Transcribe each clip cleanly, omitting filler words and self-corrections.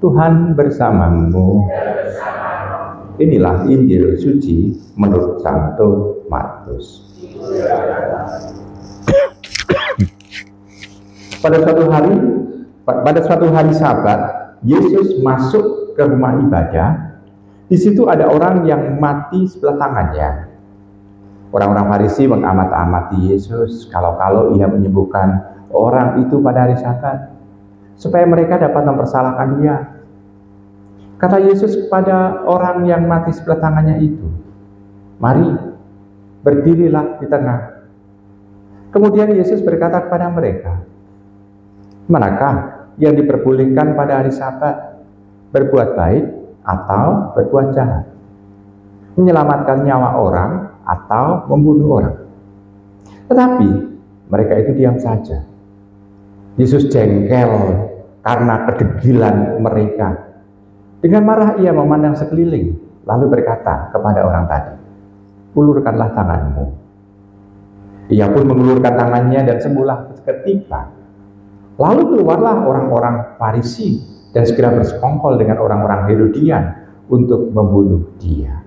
Tuhan bersamamu. Inilah Injil suci menurut Santo Markus. Pada suatu hari Sabat, Yesus masuk ke rumah ibadah. Di situ ada orang yang mati sebelah tangannya. Orang-orang Farisi mengamati Yesus kalau ia menyembuhkan orang itu pada hari Sabat, supaya mereka dapat mempersalahkan dia. Kata Yesus kepada orang yang mati sebelah tangannya itu, "Mari, berdirilah di tengah." Kemudian Yesus berkata kepada mereka, "Manakah yang diperbolehkan pada hari Sabat? Berbuat baik atau berbuat jahat? Menyelamatkan nyawa orang atau membunuh orang?" Tetapi mereka itu diam saja. Yesus jengkel karena kedegilan mereka. Dengan marah ia memandang sekeliling, lalu berkata kepada orang tadi, "Ulurkanlah tanganmu." Ia pun mengulurkan tangannya dan sembuhlah seketika. Lalu keluarlah orang-orang Farisi dan segera bersekongkol dengan orang-orang Herodian untuk membunuh dia.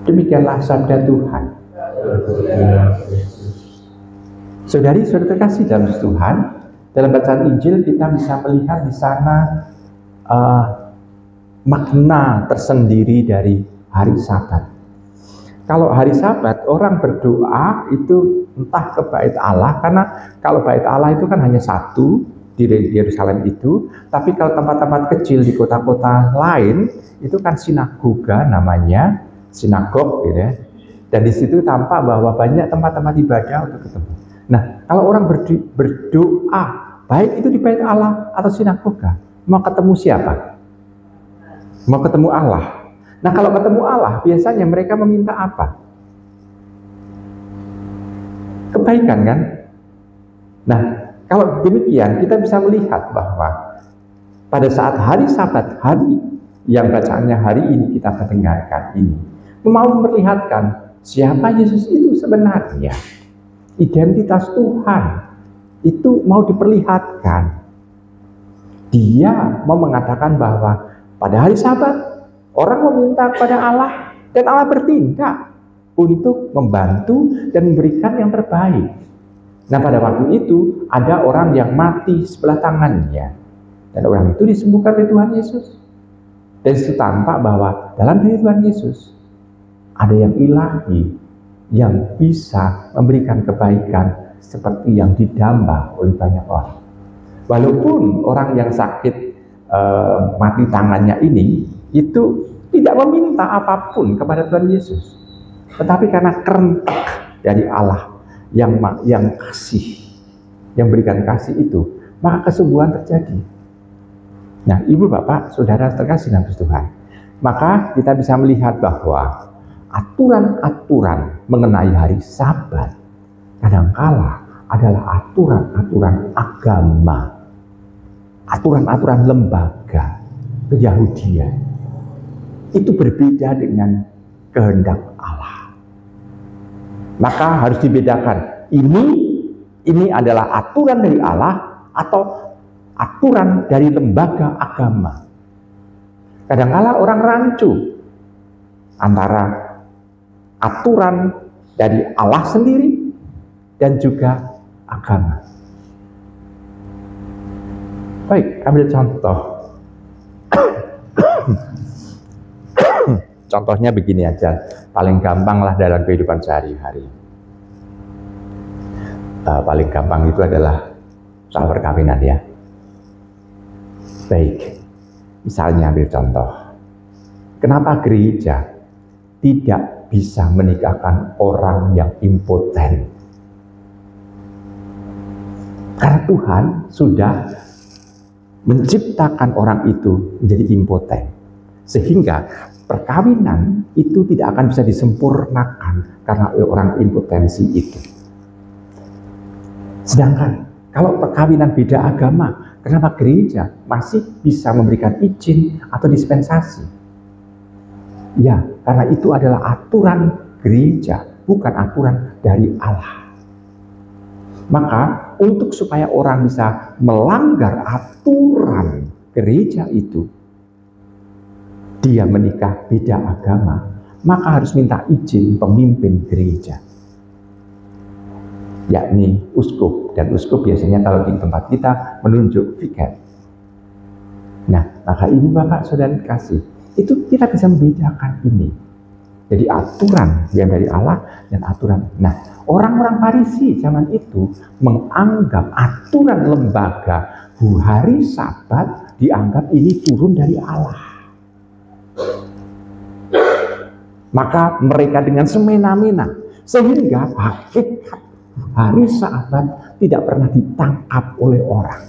Demikianlah sabda Tuhan. Saudari-saudari terkasih dalam Tuhan, dalam bacaan Injil kita bisa melihat di sana makna tersendiri dari hari Sabat. Kalau hari Sabat orang berdoa itu entah ke bait Allah, karena kalau bait Allah itu kan hanya satu di Yerusalem itu, tapi kalau tempat-tempat kecil di kota-kota lain itu kan sinagoga, namanya sinagog, gitu ya. Dan di situ tampak bahwa banyak tempat-tempat ibadah untuk ketemu. Nah, kalau orang berdoa, baik itu di bait Allah atau sinagoga, mau ketemu siapa? Mau ketemu Allah. Nah, kalau ketemu Allah, biasanya mereka meminta apa? Kebaikan, kan? Nah, kalau demikian, kita bisa melihat bahwa pada saat hari Sabat, hari yang bacaannya hari ini kita dengarkan ini, mau memperlihatkan siapa Yesus itu sebenarnya. Identitas Tuhan itu mau diperlihatkan. Dia mau mengatakan bahwa pada hari Sabat orang meminta kepada Allah dan Allah bertindak untuk membantu dan memberikan yang terbaik. Nah, pada waktu itu ada orang yang mati sebelah tangannya dan orang itu disembuhkan oleh Tuhan Yesus. Dan itu tampak bahwa dalam diri Tuhan Yesus ada yang ilahi yang bisa memberikan kebaikan seperti yang didamba oleh banyak orang. Walaupun orang yang sakit mati tangannya ini itu tidak meminta apapun kepada Tuhan Yesus, tetapi karena kerentak dari Allah yang kasih, yang berikan kasih itu, maka kesembuhan terjadi. Nah, ibu bapak, saudara terkasih dalam Tuhan, maka kita bisa melihat bahwa aturan-aturan mengenai hari Sabat kadangkala adalah aturan-aturan agama, aturan-aturan lembaga Keyahudian. Itu berbeda dengan kehendak Allah. Maka harus dibedakan, ini adalah aturan dari Allah atau aturan dari lembaga agama. Kadangkala orang rancu antara aturan dari Allah sendiri dan juga agama. Baik, ambil contoh. Contohnya begini aja, paling gampang lah dalam kehidupan sehari-hari. Paling gampang itu adalah soal perkawinan, ya. Baik, misalnya ambil contoh. Kenapa gereja tidak bisa menikahkan orang yang impoten? Karena Tuhan sudah menciptakan orang itu menjadi impoten, sehingga perkawinan itu tidak akan bisa disempurnakan karena orang impotensi itu. Sedangkan kalau perkawinan beda agama, kenapa gereja masih bisa memberikan izin atau dispensasi? Ya, karena itu adalah aturan gereja, bukan aturan dari Allah. Maka untuk supaya orang bisa melanggar aturan gereja itu dia menikah beda agama, maka harus minta izin pemimpin gereja, yakni uskup. Dan uskup biasanya kalau di tempat kita menunjuk vicar. Nah, maka ibu bapak saudara kasih, itu kita bisa membedakan ini. Jadi aturan yang dari Allah dan aturan. Nah, orang-orang Farisi zaman itu menganggap aturan lembaga hari Sabat dianggap ini turun dari Allah. Maka mereka dengan semena-mena, sehingga hakikat hari Sabat tidak pernah ditangkap oleh orang.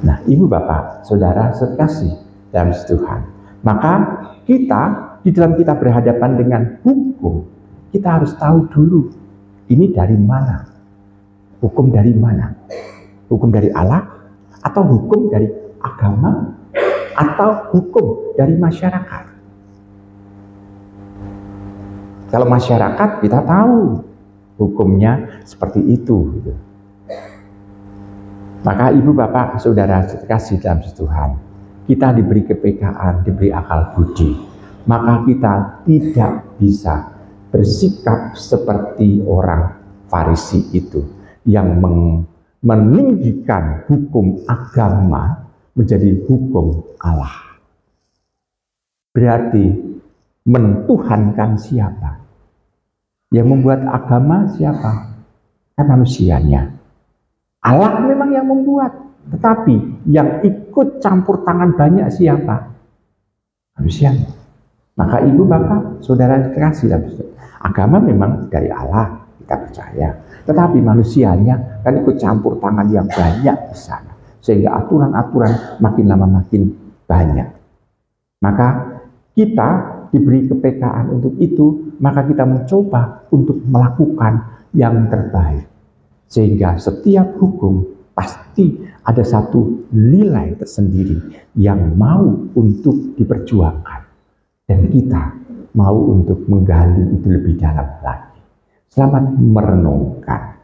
Nah, ibu bapak, saudara sekasih dalam Tuhan, maka kita di dalam kita berhadapan dengan hukum, kita harus tahu dulu ini dari mana, hukum dari mana, hukum dari Allah atau hukum dari agama atau hukum dari masyarakat. Kalau masyarakat kita tahu hukumnya seperti itu. Maka ibu bapak saudara kasih dalam Tuhan, kita diberi kepekaan, diberi akal budi, maka kita tidak bisa bersikap seperti orang Farisi itu yang meninggikan hukum agama menjadi hukum Allah. Berarti mentuhankan siapa? Yang membuat agama siapa? Kan manusianya. Allah memang yang membuat, tetapi yang ikut campur tangan banyak siapa? Manusia. Maka ibu bapak, saudara kasih, agama memang dari Allah, kita percaya. Tetapi manusianya kan ikut campur tangan yang banyak di sana, sehingga aturan-aturan makin lama makin banyak. Maka kita diberi kepekaan untuk itu, maka kita mencoba untuk melakukan yang terbaik. Sehingga setiap hukum pasti ada satu nilai tersendiri yang mau untuk diperjuangkan. Dan kita mau untuk menggali itu lebih dalam lagi. Selamat merenungkan.